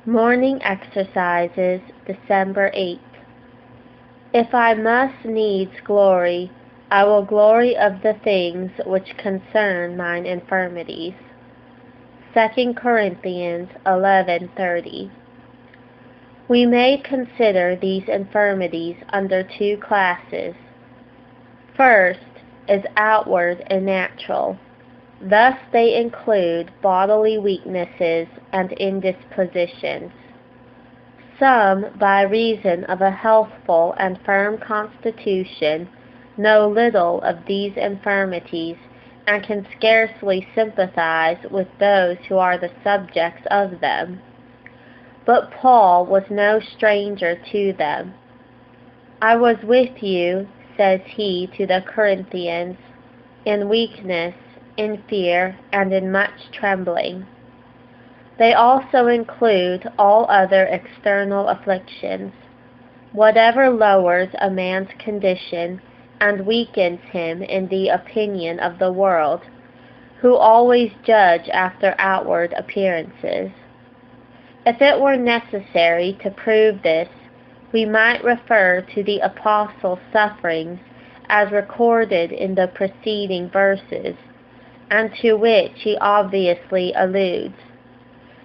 Morning Exercises, December 8th. If I must needs glory, I will glory of the things which concern mine infirmities. 2 Corinthians 11:30. We may consider these infirmities under two classes. First is outward and natural. Thus they include bodily weaknesses and indispositions. Some, by reason of a healthful and firm constitution, know little of these infirmities, and can scarcely sympathize with those who are the subjects of them. But Paul was no stranger to them. "I was with you," says he to the Corinthians, "in weakness, in fear, and in much trembling." They also include all other external afflictions. Whatever lowers a man's condition and weakens him in the opinion of the world, who always judge after outward appearances. If it were necessary to prove this, we might refer to the Apostle's sufferings as recorded in the preceding verses, and to which he obviously alludes,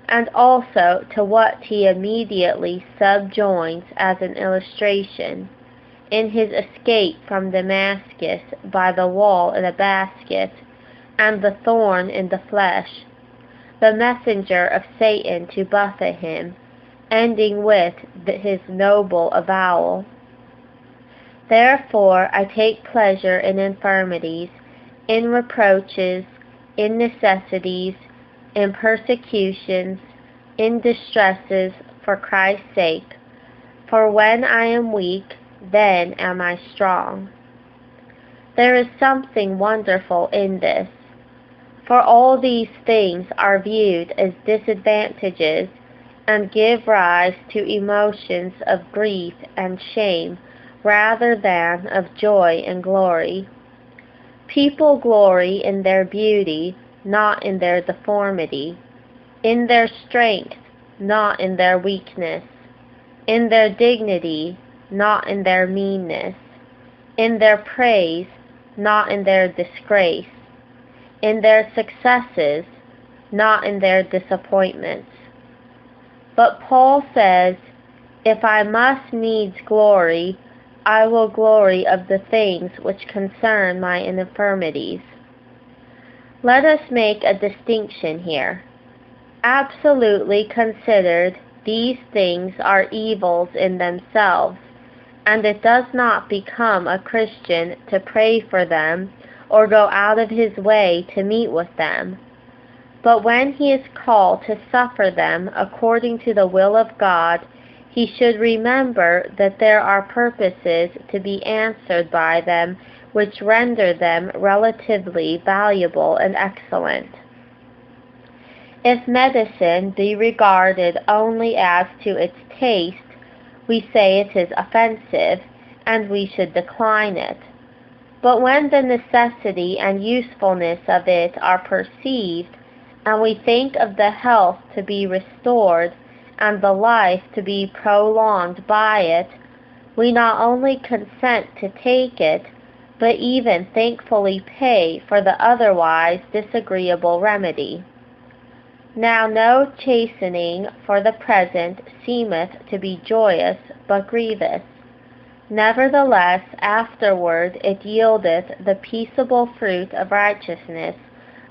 and also to what he immediately subjoins as an illustration, in his escape from Damascus by the wall in a basket, and the thorn in the flesh, the messenger of Satan to buffet him, ending with his noble avowal, "Therefore I take pleasure in infirmities, in reproaches, in necessities, in persecutions, in distresses, for Christ's sake. For when I am weak, then am I strong." There is something wonderful in this, for all these things are viewed as disadvantages and give rise to emotions of grief and shame rather than of joy and glory. People glory in their beauty, not in their deformity, in their strength, not in their weakness, in their dignity, not in their meanness, in their praise, not in their disgrace, in their successes, not in their disappointments. But Paul says, "If I must needs glory, I will glory of the things which concern my infirmities." Let us make a distinction here. Absolutely considered, these things are evils in themselves, and it does not become a Christian to pray for them or go out of his way to meet with them. But when he is called to suffer them according to the will of God, he should remember that there are purposes to be answered by them which render them relatively valuable and excellent. If medicine be regarded only as to its taste, we say it is offensive, and we should decline it. But when the necessity and usefulness of it are perceived, and we think of the health to be restored and the life to be prolonged by it, we not only consent to take it, but even thankfully pay for the otherwise disagreeable remedy. Now no chastening for the present seemeth to be joyous, but grievous. Nevertheless afterward it yieldeth the peaceable fruit of righteousness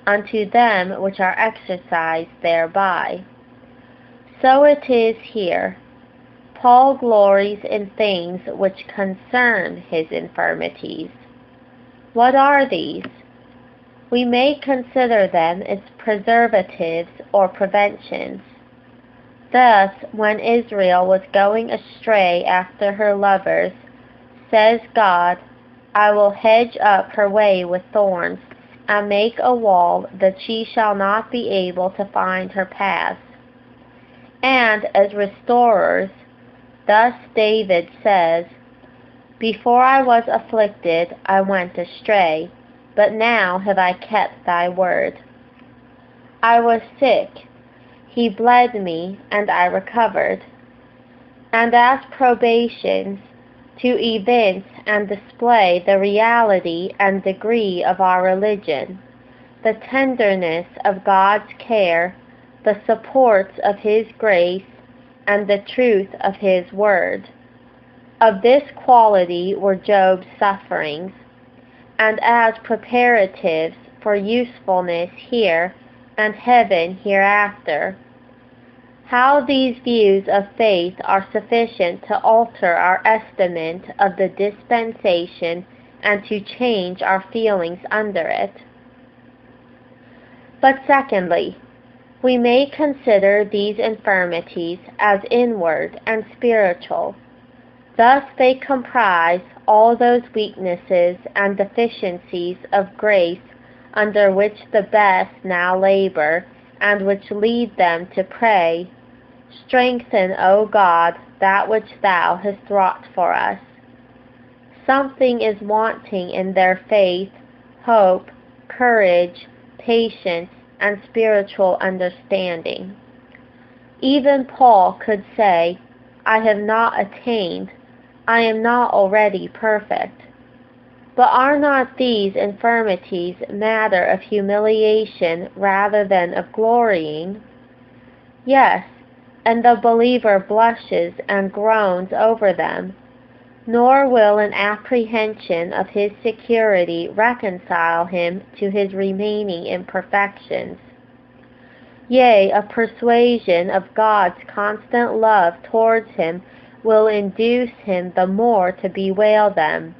unto them which are exercised thereby. So it is here. Paul glories in things which concern his infirmities. What are these? We may consider them as preservatives or preventions. Thus, when Israel was going astray after her lovers, says God, "I will hedge up her way with thorns, and make a wall that she shall not be able to find her paths." And as restorers, thus David says, "Before I was afflicted, I went astray, but now have I kept thy word. I was sick, He bled me, and I recovered. And as probations, to evince and display the reality and degree of our religion, the tenderness of God's care, the supports of His grace, and the truth of His word. Of this quality were Job's sufferings, and as preparatives for usefulness here and heaven hereafter. How these views of faith are sufficient to alter our estimate of the dispensation and to change our feelings under it. But secondly, we may consider these infirmities as inward and spiritual. Thus they comprise all those weaknesses and deficiencies of grace under which the best now labor, and which lead them to pray, "Strengthen, O God, that which Thou hast wrought for us." Something is wanting in their faith, hope, courage, patience, and spiritual understanding. Even Paul could say, "I have not attained, I am not already perfect." But are not these infirmities matter of humiliation rather than of glorying? Yes, and the believer blushes and groans over them, nor will an apprehension of his security reconcile him to his remaining imperfections. Yea, a persuasion of God's constant love towards him will induce him the more to bewail them.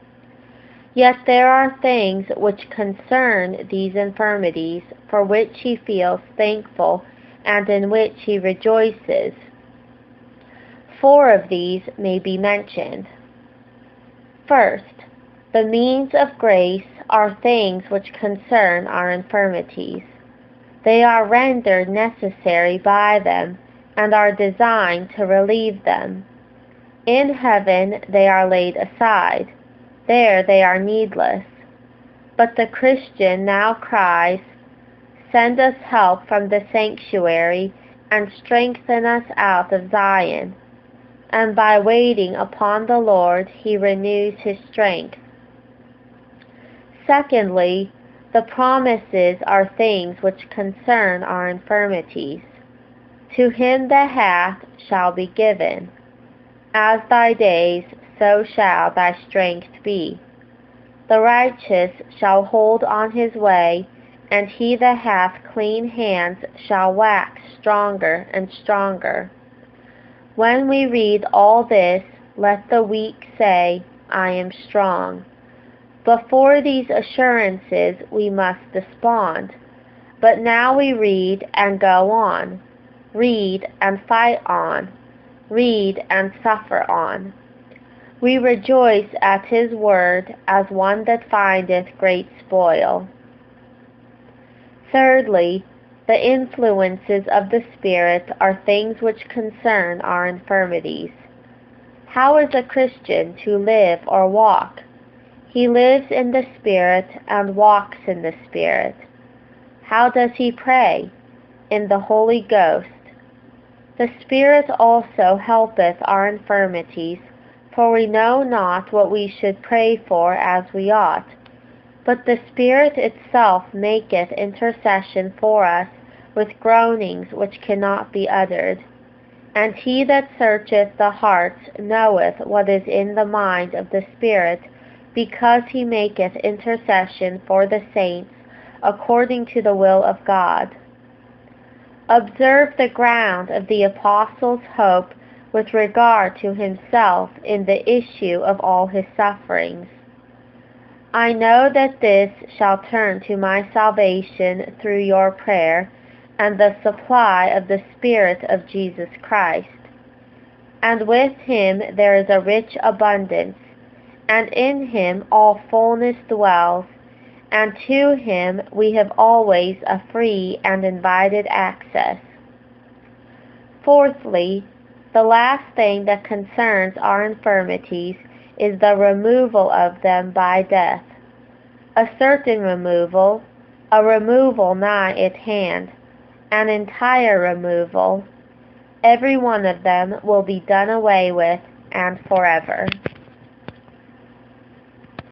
Yet there are things which concern these infirmities, for which he feels thankful, and in which he rejoices. 4 of these may be mentioned. First, the means of grace are things which concern our infirmities. They are rendered necessary by them, and are designed to relieve them. In heaven they are laid aside. There they are needless. But the Christian now cries, "Send us help from the sanctuary, and strengthen us out of Zion." And by waiting upon the Lord he renews his strength. Secondly, the promises are things which concern our infirmities. To him that hath shall be given. As thy days, so shall thy strength be. The righteous shall hold on his way, and he that hath clean hands shall wax stronger and stronger. When we read all this, let the weak say, "I am strong." Before these assurances we must despond. But now we read and go on, read and fight on, read and suffer on. We rejoice at his word as one that findeth great spoil. Thirdly, the influences of the Spirit are things which concern our infirmities. How is a Christian to live or walk? He lives in the Spirit and walks in the Spirit. How does he pray? In the Holy Ghost. The Spirit also helpeth our infirmities, for we know not what we should pray for as we ought. But the Spirit itself maketh intercession for us with groanings which cannot be uttered. And he that searcheth the hearts knoweth what is in the mind of the Spirit, because he maketh intercession for the saints according to the will of God. Observe the ground of the apostle's hope with regard to himself in the issue of all his sufferings. "I know that this shall turn to my salvation through your prayer, and the supply of the Spirit of Jesus Christ. And with him there is a rich abundance, and in him all fullness dwells, and to him we have always a free and invited access." Fourthly, the last thing that concerns our infirmities is the removal of them by death. A certain removal, a removal nigh at hand, an entire removal. Every one of them will be done away with and forever.